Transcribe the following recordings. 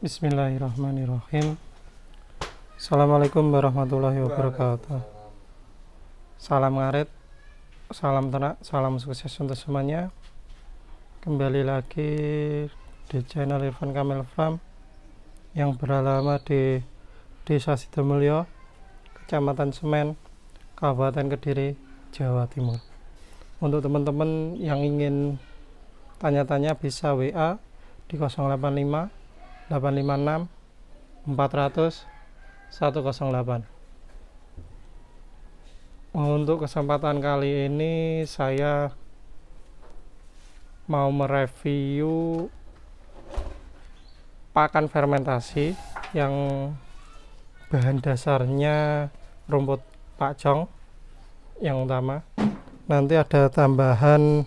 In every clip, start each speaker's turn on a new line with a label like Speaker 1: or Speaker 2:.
Speaker 1: Bismillahirrahmanirrahim. Assalamualaikum warahmatullahi wabarakatuh. Salam ngarit, salam ternak, salam sukses untuk semuanya. Kembali lagi di channel Irfan Kamil Farm yang beralamat di Desa Sidomulyo, Kecamatan Semen, Kabupaten Kediri, Jawa Timur. Untuk teman-teman yang ingin tanya-tanya bisa WA di 085 856 400 108. Untuk kesempatan kali ini saya mau mereview pakan fermentasi yang bahan dasarnya rumput pakcong yang utama. Nanti ada tambahan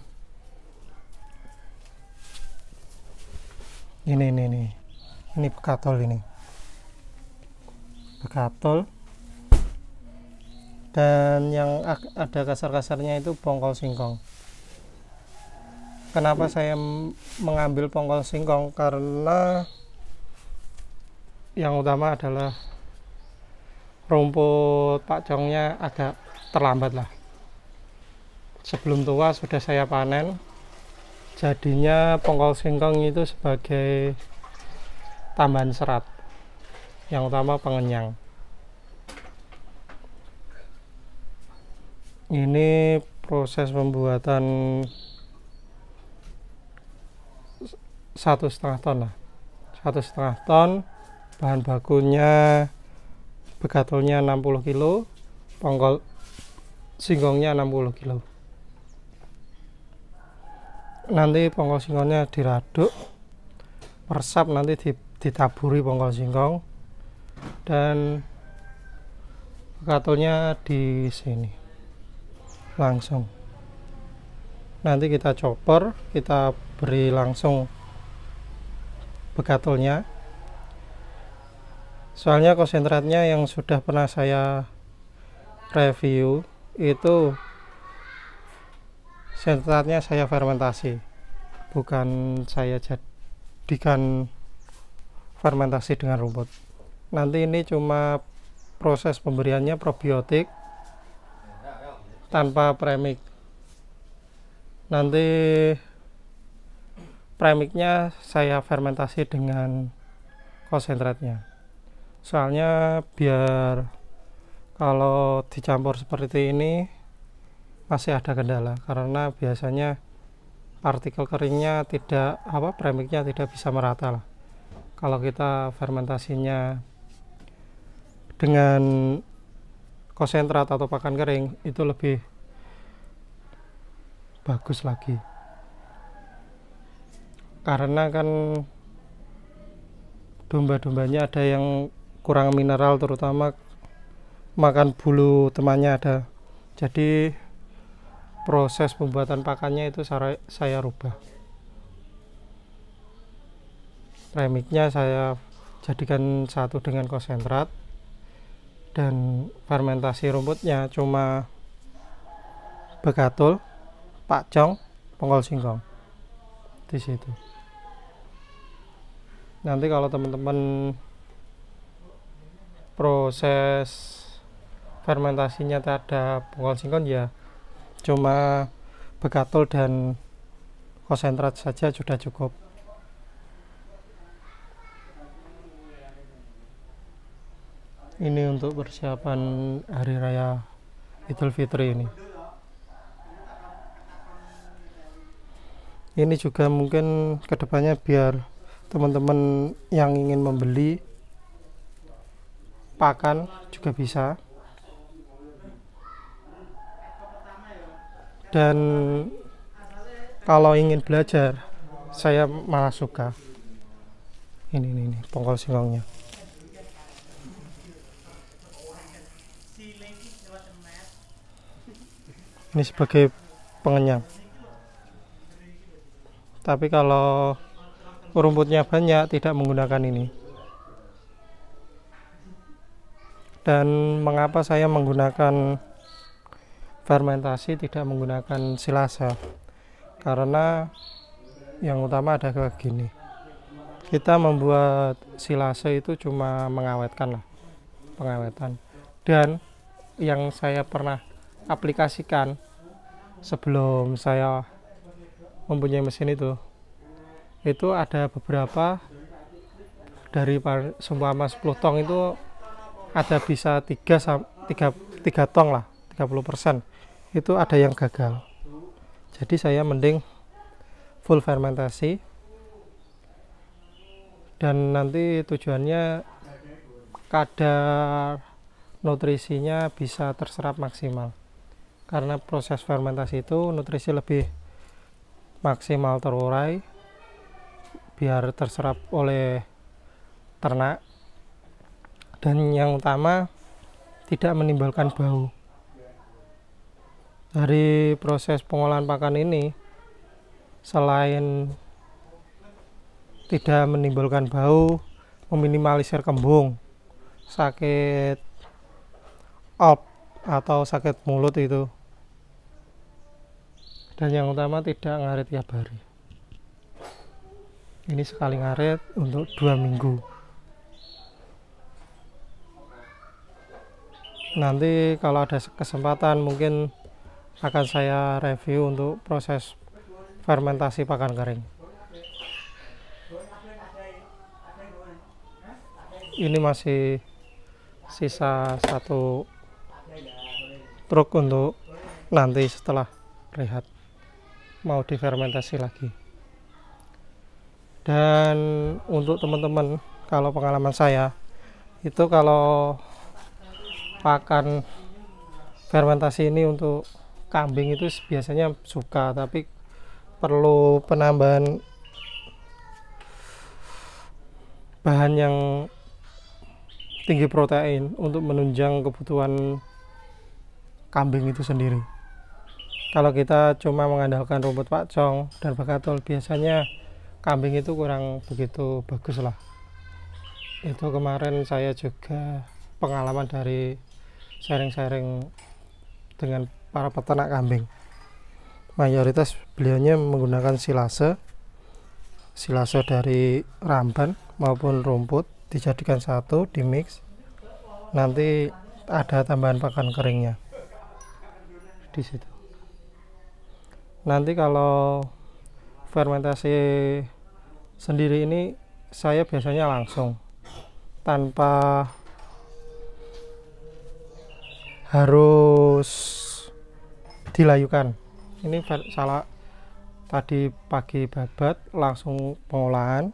Speaker 1: ini bekatol, dan yang ada kasar-kasarnya itu pongkol singkong. Kenapa saya mengambil pongkol singkong? Karena yang utama adalah rumput pakcongnya agak terlambat lah. Sebelum tua sudah saya panen, jadinya pongkol singkong itu sebagai tambahan serat, yang utama pengenyang. Ini proses pembuatan 1,5 ton lah, 1,5 ton. Bahan bakunya bekatolnya 60 kilo, pongkol singkongnya 60 kilo. Nanti pongkol singkongnya diraduk, meresap, nanti ditaburi pongkol singkong, dan bekatolnya di sini langsung. Nanti kita chopper, kita beri langsung bekatolnya. Soalnya konsentratnya yang sudah pernah saya review itu konsentratnya saya fermentasi, bukan saya jadikan fermentasi dengan rumput. Nanti ini cuma proses pemberiannya probiotik tanpa premix. Nanti premixnya saya fermentasi dengan konsentratnya. Soalnya biar kalau dicampur seperti ini masih ada kendala, karena biasanya partikel keringnya tidak premixnya tidak bisa merata lah. Kalau kita fermentasinya dengan konsentrat atau pakan kering itu lebih bagus lagi, karena kan domba-dombanya ada yang kurang mineral, terutama makan bulu temannya ada. Jadi proses pembuatan pakannya itu saya rubah. Premixnya saya jadikan satu dengan konsentrat, dan fermentasi rumputnya cuma bekatol, pakcong, pongkol singkong di situ. Nanti kalau teman-teman proses fermentasinya tak ada pongkol singkong, ya cuma bekatol dan konsentrat saja sudah cukup. Ini untuk persiapan hari raya Idul Fitri ini. Ini juga mungkin kedepannya biar teman-teman yang ingin membeli pakan juga bisa. Dan kalau ingin belajar, saya malah suka ini pongkol singkongnya. Ini sebagai pengenyang. Tapi kalau rumputnya banyak tidak menggunakan ini. Dan mengapa saya menggunakan fermentasi tidak menggunakan silase? Karena yang utama ada kayak gini. kita membuat silase itu cuma mengawetkan lah, pengawetan. Dan yang saya pernah aplikasikan sebelum saya mempunyai mesin itu ada beberapa dari seumpama 10 tong itu ada bisa 3 tong lah, 30%. Itu ada yang gagal. Jadi saya mending full fermentasi, dan nanti tujuannya kadar nutrisinya bisa terserap maksimal. Karena proses fermentasi itu nutrisi lebih maksimal terurai biar terserap oleh ternak, dan yang utama tidak menimbulkan bau. Dari proses pengolahan pakan ini, selain tidak menimbulkan bau, meminimalisir kembung, sakit op atau sakit mulut itu, dan yang utama tidak ngarit tiap hari. Ini sekali ngarit untuk 2 minggu. Nanti kalau ada kesempatan mungkin akan saya review untuk proses fermentasi pakan kering. Ini masih sisa 1 truk untuk nanti setelah rehat mau difermentasi lagi. Dan untuk teman-teman, kalau pengalaman saya itu kalau pakan fermentasi ini untuk kambing itu biasanya suka, tapi perlu penambahan bahan yang tinggi protein untuk menunjang kebutuhan kambing itu sendiri. Kalau kita cuma mengandalkan rumput pakcong dan bakatul, biasanya kambing itu kurang begitu bagus lah. Itu kemarin saya juga pengalaman dari sharing-sharing dengan para peternak kambing. Mayoritas beliaunya menggunakan silase dari ramban maupun rumput dijadikan satu, di mix, nanti ada tambahan pakan keringnya di situ. Nanti kalau fermentasi sendiri ini saya biasanya langsung, tanpa harus dilayukan. Ini salah, tadi pagi babat langsung pengolahan,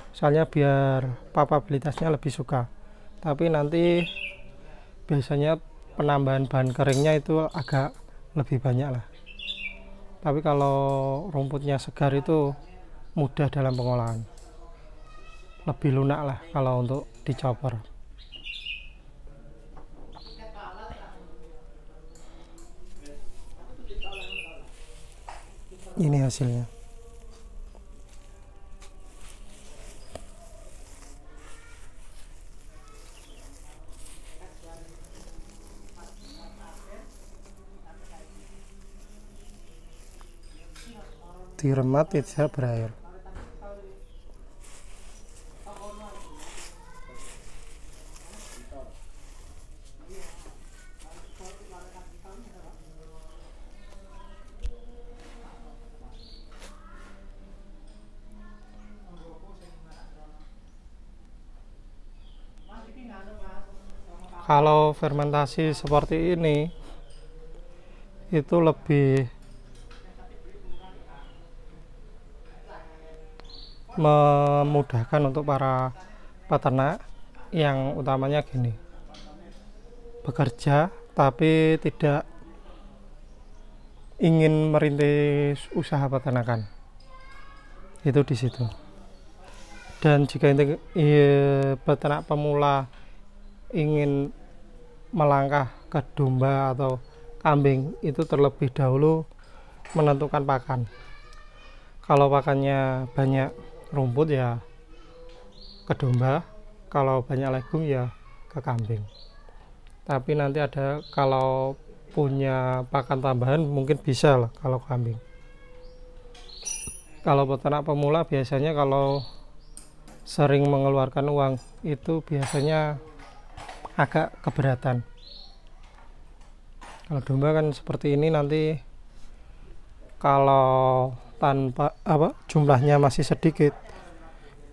Speaker 1: soalnya biar papabilitasnya lebih suka. Tapi nanti biasanya penambahan bahan keringnya itu agak lebih banyak lah. Tapi kalau rumputnya segar itu mudah dalam pengolahan, lebih lunak lah kalau untuk dicopper. Ini hasilnya. Diremat tidak berair. Kalau fermentasi seperti ini itu lebih memudahkan untuk para peternak yang utamanya gini, bekerja tapi tidak ingin merintis usaha peternakan, itu di situ. Dan jika peternak pemula ingin melangkah ke domba atau kambing, itu terlebih dahulu menentukan pakan. Kalau pakannya banyak rumput ya ke domba, kalau banyak legung ya ke kambing. Tapi nanti ada, kalau punya pakan tambahan mungkin bisa lah kalau kambing. Kalau peternak pemula biasanya kalau sering mengeluarkan uang itu biasanya agak keberatan. Kalau domba kan seperti ini, nanti kalau tanpa jumlahnya masih sedikit,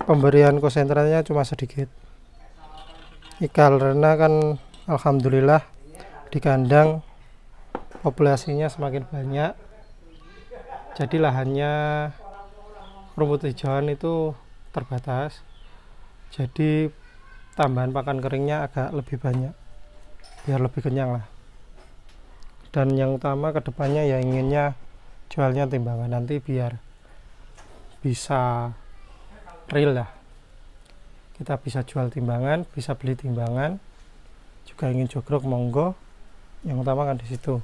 Speaker 1: pemberian konsentratnya cuma sedikit. Karena kan alhamdulillah di kandang populasinya semakin banyak, jadi lahannya rumput hijauan itu terbatas, jadi tambahan pakan keringnya agak lebih banyak biar lebih kenyang lah. Dan yang utama kedepannya ya inginnya jualnya timbangan nanti biar bisa real lah, kita bisa jual timbangan, bisa beli timbangan, juga ingin jogrok monggo, yang utama kan di situ.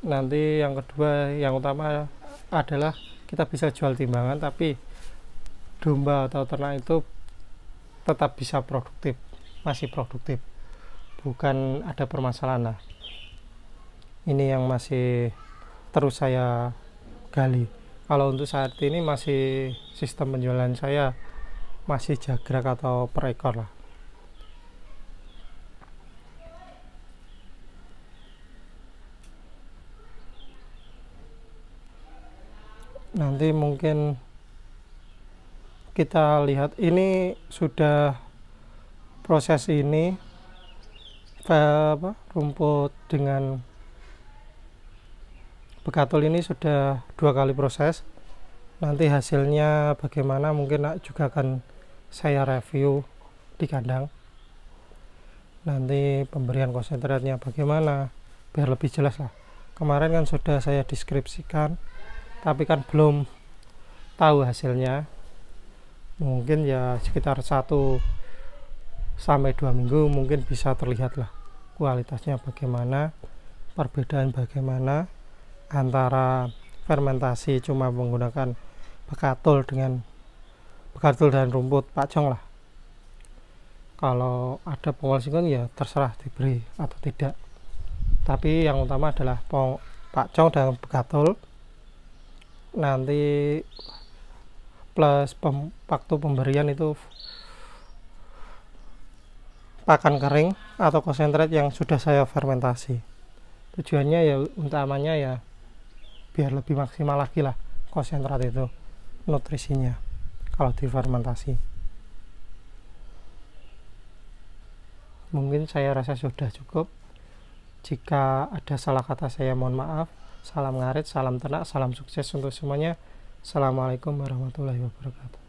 Speaker 1: Nanti yang kedua, yang utama adalah kita bisa jual timbangan, tapi domba atau ternak itu tetap bisa produktif, masih produktif, bukan ada permasalahan lah. Ini yang masih terus saya gali. Kalau untuk saat ini masih sistem penjualan saya masih jagrak atau per ekor lah. Nanti mungkin kita lihat, ini sudah proses ini rumput dengan bekatul ini sudah 2 kali proses. Nanti hasilnya bagaimana mungkin juga akan saya review di kandang. Nanti pemberian konsentratnya bagaimana biar lebih jelas lah. Kemarin kan sudah saya deskripsikan, tapi kan belum tahu hasilnya. Mungkin ya sekitar 1 sampai 2 minggu mungkin bisa terlihat lah kualitasnya bagaimana, perbedaan bagaimana antara fermentasi cuma menggunakan bekatul dan rumput pakcong lah. Kalau ada pengol singkong ya terserah diberi atau tidak, tapi yang utama adalah pakcong dan bekatul. Nanti plus waktu pemberian itu pakan kering atau konsentrat yang sudah saya fermentasi. Tujuannya ya utamanya ya biar lebih maksimal lagi lah konsentrat itu nutrisinya kalau difermentasi. Mungkin saya rasa sudah cukup. Jika ada salah kata saya mohon maaf. Salam ngarit, salam ternak, salam sukses untuk semuanya. Assalamualaikum warahmatullahi wabarakatuh.